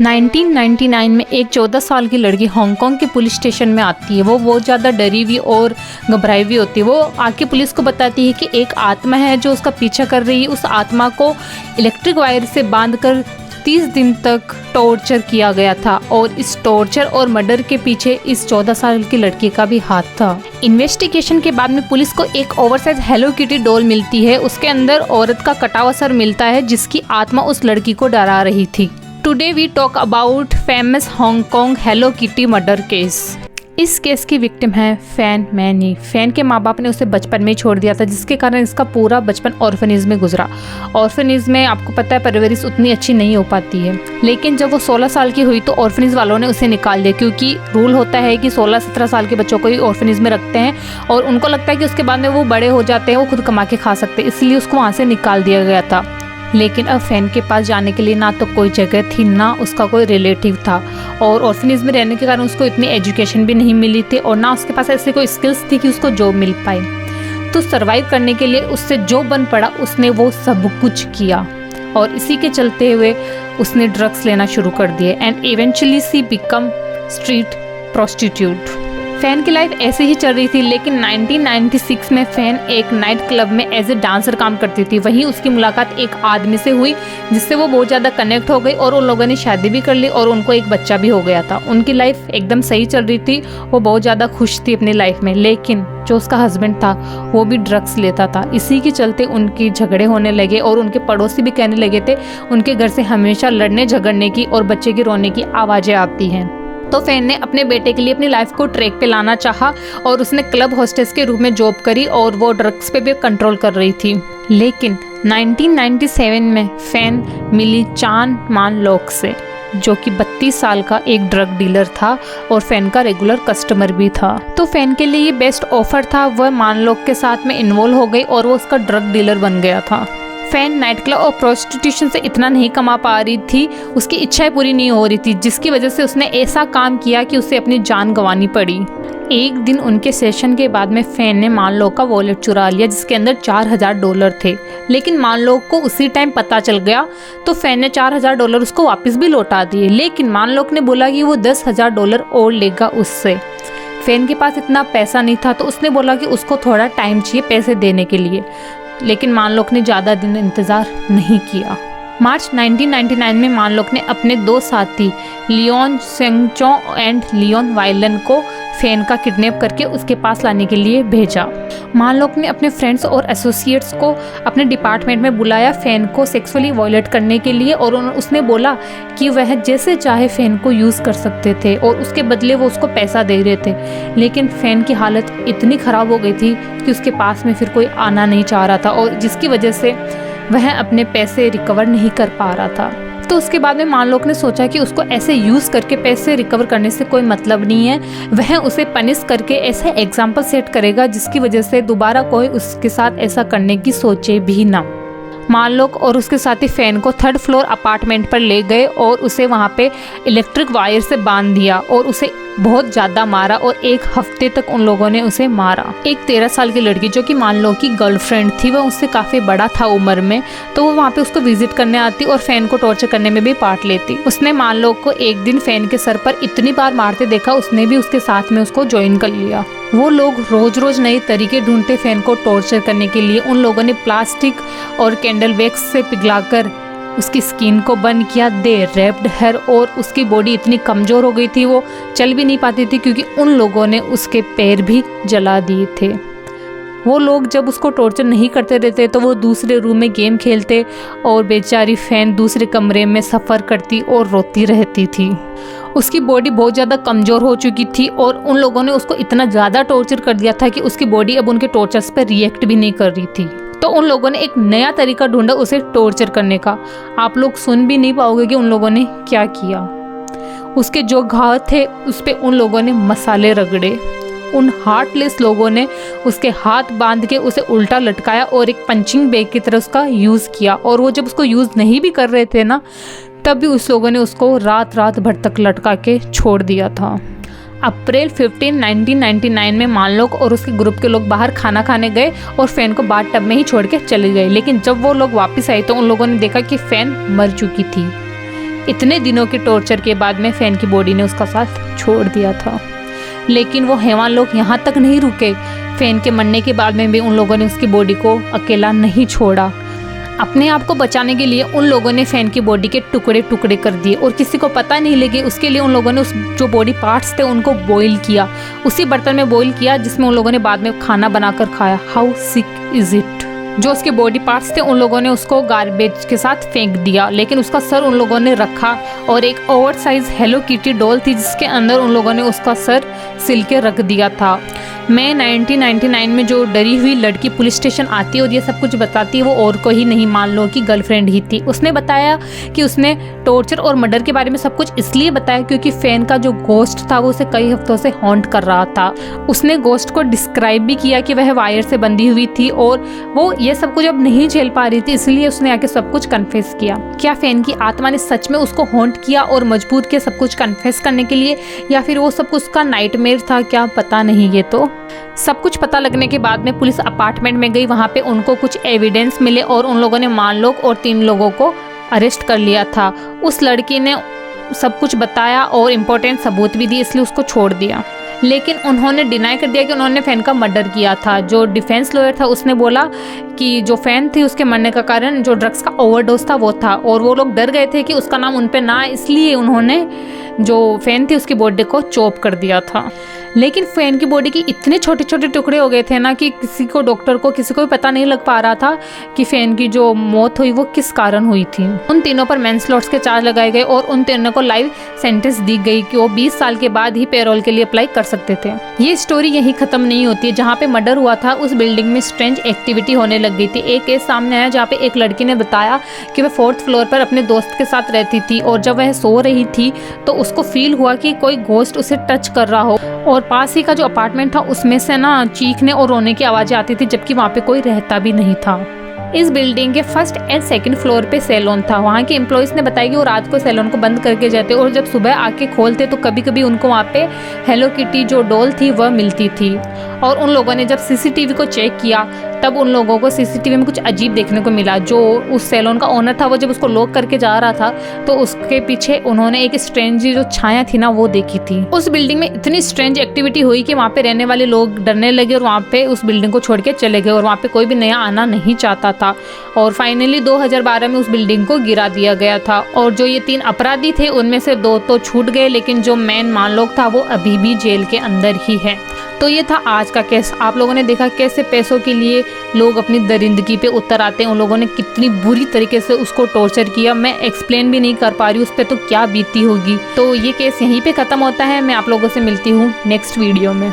1999 में एक 14 साल की लड़की हांगकांग के पुलिस स्टेशन में आती है। वो बहुत ज़्यादा डरी हुई और घबराई हुई होती है। वो आके पुलिस को बताती है कि एक आत्मा है जो उसका पीछा कर रही है। उस आत्मा को इलेक्ट्रिक वायर से बांधकर 30 दिन तक टॉर्चर किया गया था और इस टॉर्चर और मर्डर के पीछे इस 14 साल की लड़की का भी हाथ था। इन्वेस्टिगेशन के बाद में पुलिस को एक ओवरसाइज हेलो किटी डॉल मिलती है। उसके अंदर औरत का कटा हुआ सर मिलता है जिसकी आत्मा उस लड़की को डरा रही थी। Today we talk about famous Hong Kong Hello Kitty murder case. इस केस की विक्टिम है फैन मैनी। फैन के माँ बाप ने उसे बचपन में ही छोड़ दिया था जिसके कारण इसका पूरा बचपन ऑर्फनेज में गुजरा। ऑर्फनेज में आपको पता है परवरिश उतनी अच्छी नहीं हो पाती है, लेकिन जब वो 16 साल की हुई तो ऑर्फनेज वालों ने उसे निकाल दिया क्योंकि रूल होता है कि 16-17 साल के बच्चों को ही ऑर्फनेज में रखते हैं और उनको लगता है कि उसके बाद में वो बड़े हो जाते हैं, वो खुद कमा के खा सकते हैं, इसलिए उसको वहाँ से निकाल दिया गया था। लेकिन अब फैन के पास जाने के लिए ना तो कोई जगह थी ना उसका कोई रिलेटिव था और ऑर्फनेज में रहने के कारण उसको इतनी एजुकेशन भी नहीं मिली थी और ना उसके पास ऐसी कोई स्किल्स थी कि उसको जॉब मिल पाए। तो सर्वाइव करने के लिए उससे जो बन पड़ा उसने वो सब कुछ किया और इसी के चलते हुए उसने ड्रग्स लेना शुरू कर दिए and eventually she become street prostitute. Fan की लाइफ ऐसे ही चल रही थी, लेकिन 1996 में फैन एक नाइट क्लब में एज ए डांसर काम करती थी। वहीं उसकी मुलाकात एक आदमी से हुई जिससे वो बहुत ज़्यादा कनेक्ट हो गई और उन लोगों ने शादी भी कर ली और उनको एक बच्चा भी हो गया था। उनकी लाइफ एकदम सही चल रही थी, वो बहुत ज़्यादा खुश थी अपनी लाइफ में। लेकिन जो उसका हस्बैंड था वो भी ड्रग्स लेता था। इसी के चलते उनकी झगड़े होने लगे और उनके पड़ोसी भी कहने लगे थे उनके घर से हमेशा लड़ने झगड़ने की और बच्चे की रोने की आवाज़ें आती हैं। तो फैन ने अपने बेटे के लिए अपनी लाइफ को ट्रैक पे लाना चाहा और उसने क्लब होस्टेस के रूप में जॉब करी और वो ड्रग्स पे भी कंट्रोल कर रही थी। लेकिन 1997 में फैन मिली चान मान लोक से, जो कि 32 साल का एक ड्रग डीलर था और फैन का रेगुलर कस्टमर भी था। तो फैन के लिए ये बेस्ट ऑफर था। वह मान लोक के साथ में इन्वॉल्व हो गई और वो उसका ड्रग डीलर बन गया था। फैन नाइट क्लब और प्रोस्टिट्यूशन से इतना नहीं कमा पा रही थी, उसकी इच्छाएं पूरी नहीं हो रही थी, जिसकी वजह से उसने ऐसा काम किया कि उसे अपनी जान गंवानी पड़ी। एक दिन उनके सेशन के बाद में फैन ने मानलोक का वॉलेट चुरा लिया जिसके अंदर $4000 थे। लेकिन मानलोक को उसी टाइम पता चल गया तो फैन ने $4000 उसको वापस भी लौटा दिए। लेकिन मानलोक ने बोला कि वो $10,000 और लेगा उससे। फैन के पास इतना पैसा नहीं था तो उसने बोला कि उसको थोड़ा टाइम चाहिए पैसे देने के लिए, लेकिन मानलोक ने ज़्यादा दिन इंतज़ार नहीं किया। मार्च 1999 में मानलोक ने अपने 2 साथी लियोन सेंगचो एंड लियोन वाइलन को फैन का किडनैप करके उसके पास लाने के लिए भेजा। मानलोक ने अपने फ्रेंड्स और एसोसिएट्स को अपने डिपार्टमेंट में बुलाया फैन को सेक्सुअली वायलेट करने के लिए और उसने बोला कि वह जैसे चाहे फैन को यूज़ कर सकते थे और उसके बदले वो उसको पैसा दे रहे थे। लेकिन फैन की हालत इतनी ख़राब हो गई थी कि उसके पास में फिर कोई आना नहीं चाह रहा था और जिसकी वजह से वह अपने पैसे रिकवर नहीं कर पा रहा था। तो उसके बाद में मानलोक ने सोचा कि उसको ऐसे यूज़ करके पैसे रिकवर करने से कोई मतलब नहीं है, वह उसे पनिश करके ऐसे एग्जाम्पल सेट करेगा जिसकी वजह से दोबारा कोई उसके साथ ऐसा करने की सोचे भी ना। मानलोक और उसके साथी फैन को 3rd फ्लोर अपार्टमेंट पर ले गए और उसे वहाँ पे इलेक्ट्रिक वायर से बांध दिया और उसे बहुत ज़्यादा मारा और 1 हफ्ते तक उन लोगों ने उसे मारा। एक 13 साल की लड़की जो कि मानलोक की गर्लफ्रेंड थी, वह उससे काफ़ी बड़ा था उम्र में, तो वो वहाँ पे उसको विजिट करने आती और फैन को टॉर्चर करने में भी पार्ट लेती। उसने मानलोक को एक दिन फैन के सर पर इतनी बार मारते देखा, उसने भी उसके साथ में उसको ज्वाइन कर लिया। वो लोग रोज रोज नए तरीके ढूंढते फैन को टॉर्चर करने के लिए। उन लोगों ने प्लास्टिक और कैंडल वैक्स से पिघलाकर उसकी स्किन को बर्न किया। दे रैप्ड हर और उसकी बॉडी इतनी कमज़ोर हो गई थी वो चल भी नहीं पाती थी क्योंकि उन लोगों ने उसके पैर भी जला दिए थे। वो लोग जब उसको टॉर्चर नहीं करते रहते तो वो दूसरे रूम में गेम खेलते और बेचारी फैन दूसरे कमरे में सफ़र करती और रोती रहती थी। उसकी बॉडी बहुत ज़्यादा कमज़ोर हो चुकी थी और उन लोगों ने उसको इतना ज़्यादा टॉर्चर कर दिया था कि उसकी बॉडी अब उनके टॉर्चर्स पर रिएक्ट भी नहीं कर रही थी। तो उन लोगों ने एक नया तरीका ढूंढा उसे टॉर्चर करने का। आप लोग सुन भी नहीं पाओगे कि उन लोगों ने क्या किया। उसके जो घाव थे उस पर उन लोगों ने मसाले रगड़े। उन हार्टलेस लोगों ने उसके हाथ बांध के उसे उल्टा लटकाया और एक पंचिंग बैग की तरह उसका यूज़ किया। और वो जब उसको यूज़ नहीं भी कर रहे थे ना, तब भी उस लोगों ने उसको रात भर तक लटका के छोड़ दिया था। अप्रैल 15, 1999 में मानलोक और उसके ग्रुप के लोग बाहर खाना खाने गए और फैन को बाथ टब में ही छोड़ के चले गए। लेकिन जब वो लोग वापस आए तो उन लोगों ने देखा कि फैन मर चुकी थी। इतने दिनों के टॉर्चर के बाद में फैन की बॉडी ने उसका साथ छोड़ दिया था। लेकिन वो हैवान लोग यहाँ तक नहीं रुके। फैन के मरने के बाद में भी उन लोगों ने उसकी बॉडी को अकेला नहीं छोड़ा। अपने आप को बचाने के लिए उन लोगों ने फैन की बॉडी के टुकड़े टुकड़े कर दिए और किसी को पता नहीं लगे। उसके लिए उन लोगों ने उस जो बॉडी पार्ट्स थे उनको बॉईल किया, उसी बर्तन में बॉईल किया जिसमें उन लोगों ने बाद में खाना बनाकर खाया। How sick is it. जो उसके बॉडी पार्ट्स थे उन लोगों ने उसको गार्बेज के साथ फेंक दिया, लेकिन उसका सर उन लोगों ने रखा और एक over size hello kitty doll थी जिसके अंदर उन लोगों ने उसका सर सिल के रख दिया था। मई 1999 में जो डरी हुई लड़की पुलिस स्टेशन आती है और ये सब कुछ बताती है, वो और को ही नहीं, मान लो कि गर्लफ्रेंड ही थी। उसने बताया कि उसने टॉर्चर और मर्डर के बारे में सब कुछ इसलिए बताया क्योंकि फैन का जो गोस्ट था वो उसे कई हफ्तों से हॉन्ट कर रहा था। उसने गोस्ट को डिस्क्राइब भी किया कि वह वायर से बंधी हुई थी और वो ये सब कुछ अब नहीं झेल पा रही थी, इसलिए उसने आके सब कुछ कन्फेस किया। क्या फैन की आत्मा ने सच में उसको हॉन्ट किया और मजबूर किया सब कुछ कन्फेस करने के लिए, या फिर वो सब कुछ उसका नाइटमेयर था, क्या पता नहीं। ये तो सब कुछ पता लगने के बाद में पुलिस अपार्टमेंट में गई। वहाँ पे उनको कुछ एविडेंस मिले और उन लोगों ने मानलोक और 3 लोगों को अरेस्ट कर लिया था। उस लड़की ने सब कुछ बताया और इम्पोर्टेंट सबूत भी दिए, इसलिए उसको छोड़ दिया। लेकिन उन्होंने डिनाई कर दिया कि उन्होंने फैन का मर्डर किया था। जो डिफेंस लॉयर था उसने बोला कि जो फैन थी उसके मरने का कारण जो ड्रग्स का ओवरडोज था वो था, और वो लोग डर गए थे कि उसका नाम उन पे ना आए, इसलिए उन्होंने जो फैन थी उसकी बॉडी को चॉप कर दिया था। लेकिन फैन की बॉडी के इतने छोटे छोटे टुकड़े हो गए थे ना कि किसी को, डॉक्टर को, किसी को भी पता नहीं लग पा रहा था कि फैन की जो मौत हुई वो किस कारण हुई थी। उन तीनों पर मैनस्लॉट्स के चार्ज लगाए गए और उन तीनों को लाइफ सेंटेंस दी गई कि वो 20 साल के बाद ही पेरोल के लिए अप्लाई कर सकते थे। ये स्टोरी यही खत्म नहीं होती है। जहाँ पे मर्डर हुआ था उस बिल्डिंग में स्ट्रेंज एक्टिविटी होने लग गई थी। एक केस सामने आया जहाँ पे एक लड़की ने बताया कि वह 4th फ्लोर पर अपने दोस्त के साथ रहती थी और जब वह सो रही थी तो उसको फील हुआ कि कोई घोस्ट उसे टच कर रहा हो, और पास ही का जो अपार्टमेंट था उसमें से ना चीखने और रोने की आवाजें आती थी, जबकि वहाँ पे कोई रहता भी नहीं था। इस बिल्डिंग के 1st एंड 2nd फ्लोर पे सैलून था। वहाँ के एम्प्लॉइज ने बताया कि वो रात को सैलून को बंद करके जाते और जब सुबह आके खोलते तो कभी कभी उनको वहाँ पे हेलो किटी जो डॉल थी वह मिलती थी। और उन लोगों ने जब सीसीटीवी को चेक किया तब उन लोगों को सीसीटीवी में कुछ अजीब देखने को मिला। जो उस सैलून का ओनर था वो जब उसको लॉक करके जा रहा था तो उसके पीछे उन्होंने एक स्ट्रेंज जो छाया थी ना वो देखी थी। उस बिल्डिंग में इतनी स्ट्रेंज एक्टिविटी हुई कि वहाँ पे रहने वाले लोग डरने लगे और वहाँ पे उस बिल्डिंग को छोड़ के चले गए और वहाँ पे कोई भी नया आना नहीं चाहता था। और फाइनली 2012 में उस बिल्डिंग को गिरा दिया गया था। और जो ये 3 अपराधी थे उनमें से 2 तो छूट गए, लेकिन जो मेन मानलोक था वो अभी भी जेल के अंदर ही है। तो ये था आज का केस। आप लोगों ने देखा कैसे पैसों के लिए लोग अपनी दरिंदगी पे उतर आते हैं। उन लोगों ने कितनी बुरी तरीके से उसको टॉर्चर किया, मैं एक्सप्लेन भी नहीं कर पा रही उस पर तो क्या बीती होगी। तो ये केस यहीं पे ख़त्म होता है। मैं आप लोगों से मिलती हूँ नेक्स्ट वीडियो में।